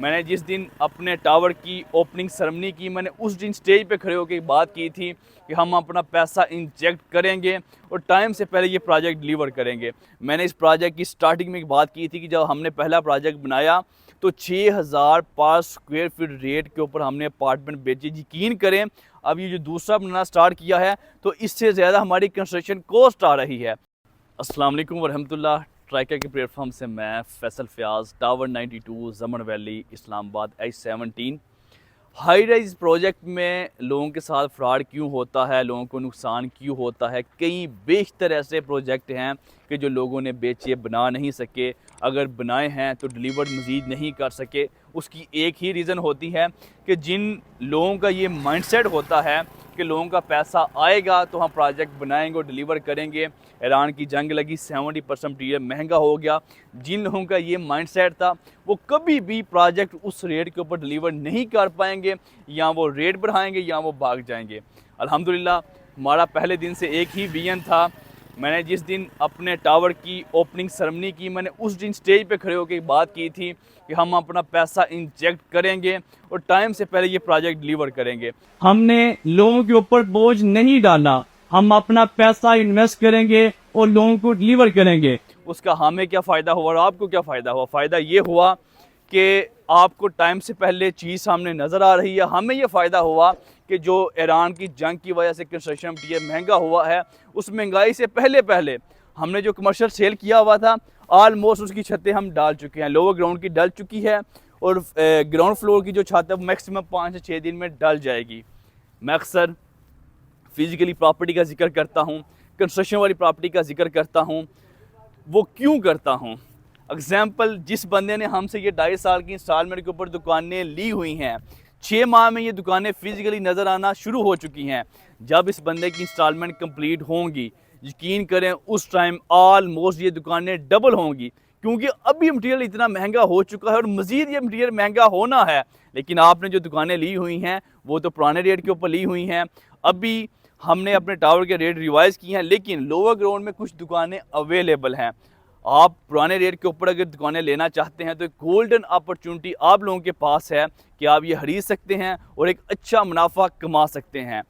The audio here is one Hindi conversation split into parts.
मैंने जिस दिन अपने टावर की ओपनिंग सेरेमनी की, मैंने उस दिन स्टेज पे खड़े होकर बात की थी कि हम अपना पैसा इंजेक्ट करेंगे और टाइम से पहले ये प्रोजेक्ट डिलीवर करेंगे। मैंने इस प्रोजेक्ट की स्टार्टिंग में एक बात की थी कि जब हमने पहला प्रोजेक्ट बनाया तो 6000 स्क्वायर फीट रेट के ऊपर हमने अपार्टमेंट बेचे। यकीन करें अब ये जो दूसरा बनाना स्टार्ट किया है तो इससे ज़्यादा हमारी कंस्ट्रक्शन कॉस्ट आ रही है। अस्सलाम वालेकुम वरहमतुल्लाह। ट्राइका के प्लेटफॉर्म से मैं फैसल फयाज, टावर 92, जमन valley, Islamabad, H17। High rise project में लोगों के साथ फ्रॉड क्यों होता है, लोगों को नुकसान क्यों होता है? कई बेशतर ऐसे प्रोजेक्ट हैं कि जो लोगों ने बेचे, बना नहीं सके, अगर बनाए हैं तो डिलीवर मज़ीद नहीं कर सके। उसकी एक ही रीज़न होती है कि जिन लोगों का ये माइंडसेट होता है कि लोगों का पैसा आएगा तो हम प्रोजेक्ट बनाएंगे और डिलीवर करेंगे। ईरान की जंग लगी, 70% मटीरियल महंगा हो गया। जिन लोगों का ये माइंडसेट था वो कभी भी प्रोजेक्ट उस रेट के ऊपर डिलीवर नहीं कर पाएंगे, या वो रेट बढ़ाएंगे या वो भाग जाएंगे। अल्हम्दुलिल्लाह हमारा पहले दिन से एक ही विजन था। मैंने जिस दिन अपने टावर की ओपनिंग सेरेमनी की, मैंने उस दिन स्टेज पे खड़े होकर बात की थी कि हम अपना पैसा इंजेक्ट करेंगे और टाइम से पहले ये प्रोजेक्ट डिलीवर करेंगे। हमने लोगों के ऊपर बोझ नहीं डाला, हम अपना पैसा इन्वेस्ट करेंगे और लोगों को डिलीवर करेंगे। उसका हमें क्या फ़ायदा हुआ और आपको क्या फ़ायदा हुआ? फ़ायदा ये हुआ कि आपको टाइम से पहले चीज़ सामने नज़र आ रही है। हमें ये फ़ायदा हुआ कि जो ईरान की जंग की वजह से कंस्ट्रक्शन मटीरियल महंगा हुआ है, उस महंगाई से पहले हमने जो कमर्शियल सेल किया हुआ था ऑलमोस्ट उसकी छतें हम डाल चुके हैं। लोअर ग्राउंड की डल चुकी है और ग्राउंड फ्लोर की जो छत है मैक्सिमम 5 से 6 दिन में डल जाएगी। मैं अक्सर फिज़िकली प्रॉपर्टी का जिक्र करता हूँ, कंस्ट्रक्शन वाली प्रॉपर्टी का जिक्र करता हूँ। वो क्यों करता हूँ? एग्जाम्पल, जिस बंदे ने हमसे ये 2.5 साल की इंस्टॉलमेंट के ऊपर दुकानें ली हुई हैं, 6 माह में ये दुकानें फिजिकली नज़र आना शुरू हो चुकी हैं। जब इस बंदे की इंस्टॉलमेंट कंप्लीट होंगी, यकीन करें उस टाइम ऑलमोस्ट ये दुकानें डबल होंगी, क्योंकि अभी मटीरियल इतना महंगा हो चुका है और मज़ीद ये मटीरियल महंगा होना है। लेकिन आपने जो दुकानें ली हुई हैं वो तो पुराने रेट के ऊपर ली हुई हैं। अभी हमने अपने टावर के रेट रिवाइज़ किए हैं, लेकिन लोअर ग्राउंड में कुछ दुकानें अवेलेबल हैं। आप पुराने रेट के ऊपर अगर दुकानें लेना चाहते हैं तो एक गोल्डन अपॉर्चुनिटी आप लोगों के पास है कि आप ये खरीद सकते हैं और एक अच्छा मुनाफा कमा सकते हैं।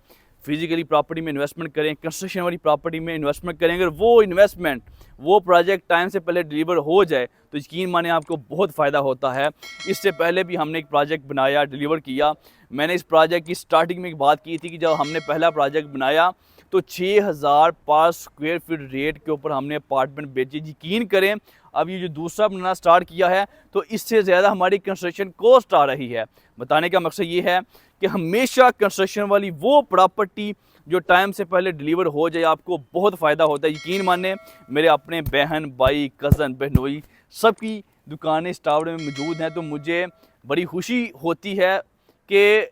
फिजिकली प्रॉपर्टी में इन्वेस्टमेंट करें, कंस्ट्रक्शन वाली प्रॉपर्टी में इन्वेस्टमेंट करें। अगर वो इन्वेस्टमेंट, वो प्रोजेक्ट टाइम से पहले डिलीवर हो जाए तो यकीन माने आपको बहुत फ़ायदा होता है। इससे पहले भी हमने एक प्रोजेक्ट बनाया, डिलीवर किया। मैंने इस प्रोजेक्ट की स्टार्टिंग में एक बात की थी कि जब हमने पहला प्रोजेक्ट बनाया तो 6000 स्क्वायर फीट रेट के ऊपर हमने अपार्टमेंट बेचे। यकीन करें अब ये जो दूसरा बनाना स्टार्ट किया है तो इससे ज़्यादा हमारी कंस्ट्रक्शन कॉस्ट आ रही है। बताने का मकसद ये है कि हमेशा कंस्ट्रक्शन वाली वो प्रॉपर्टी जो टाइम से पहले डिलीवर हो जाए, आपको बहुत फ़ायदा होता है। यकीन माने मेरे अपने बहन, भाई, कज़न, बहनोई सबकी दुकानें इस टावर में मौजूद हैं, तो मुझे बड़ी खुशी होती है कि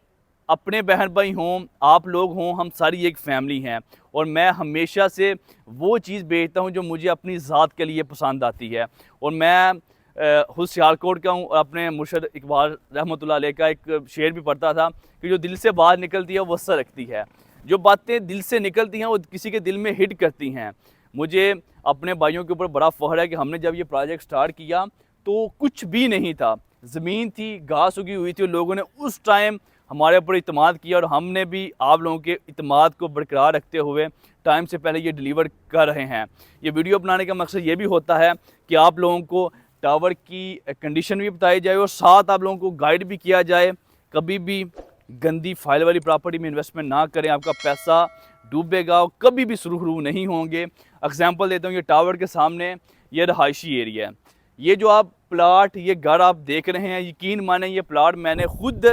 अपने बहन भाई हों, आप लोग हों, हम सारी एक फ़ैमिली हैं। और मैं हमेशा से वो चीज़ बेचता हूँ जो मुझे अपनी ज़ात के लिए पसंद आती है। और मैं खुद सियालकोट का हूँ और अपने मुर्शद इकबाल रहमतुल्लाह अलैह का एक शेर भी पढ़ता था कि जो दिल से बात निकलती है वो असर रखती है। जो बातें दिल से निकलती हैं वो किसी के दिल में हिट करती हैं। मुझे अपने भाइयों के ऊपर बड़ा फ़ख्र है कि हमने जब ये प्रोजेक्ट स्टार्ट किया तो कुछ भी नहीं था, ज़मीन थी, घास उगी हुई थी और लोगों ने उस टाइम हमारे ऊपर इत्मीनाद किया और हमने भी आप लोगों के इत्मीनाद को बरकरार रखते हुए टाइम से पहले ये डिलीवर कर रहे हैं। ये वीडियो बनाने का मकसद ये भी होता है कि आप लोगों को टावर की कंडीशन भी बताई जाए और साथ आप लोगों को गाइड भी किया जाए। कभी भी गंदी फाइल वाली प्रॉपर्टी में इन्वेस्टमेंट ना करें, आपका पैसा डूबेगा और कभी भी सुरखरू नहीं होंगे। एग्जाम्पल देता हूँ, ये टावर के सामने ये रहायशी एरिया है। ये जो आप प्लाट, ये घर आप देख रहे हैं, यकीन माने ये प्लाट मैंने खुद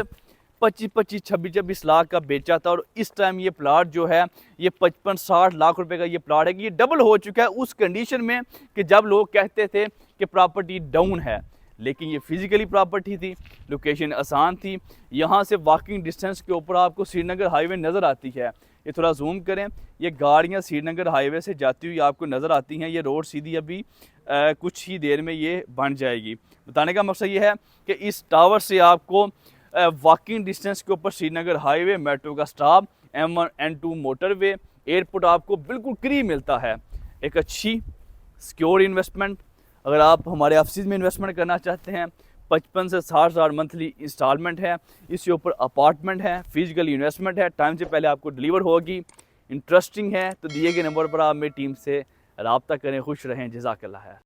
25-25, 26-26 लाख का बेचा था और इस टाइम ये प्लाट जो है ये 55-60 लाख रुपए का ये प्लाट है कि ये डबल हो चुका है उस कंडीशन में कि जब लोग कहते थे कि प्रॉपर्टी डाउन है। लेकिन ये फिज़िकली प्रॉपर्टी थी, लोकेशन आसान थी, यहाँ से वॉकिंग डिस्टेंस के ऊपर आपको श्रीनगर हाईवे नज़र आती है। ये थोड़ा जूम करें, ये गाड़ियाँ श्रीनगर हाईवे से जाती हुई आपको नज़र आती हैं। ये रोड सीधी अभी कुछ ही देर में ये बन जाएगी। बताने का मकसद ये है कि इस टावर से आपको वॉकिंग डिस्टेंस के ऊपर श्रीनगर हाईवे, मेट्रो का stop, M1 N2 motorway, airport आपको बिल्कुल करीब मिलता है। एक अच्छी सिक्योर इन्वेस्टमेंट। अगर आप हमारे ऑफिस में इन्वेस्टमेंट करना चाहते हैं, 55 से 60 हज़ार मंथली इंस्टॉलमेंट है। इसके ऊपर अपार्टमेंट है, फिजिकल इन्वेस्टमेंट है, टाइम से पहले आपको डिलीवर होगी। इंटरेस्टिंग है तो दिए गए नंबर पर आप मेरी टीम से रब्ता करें। खुश रहें, जज़ाकल्लाह है।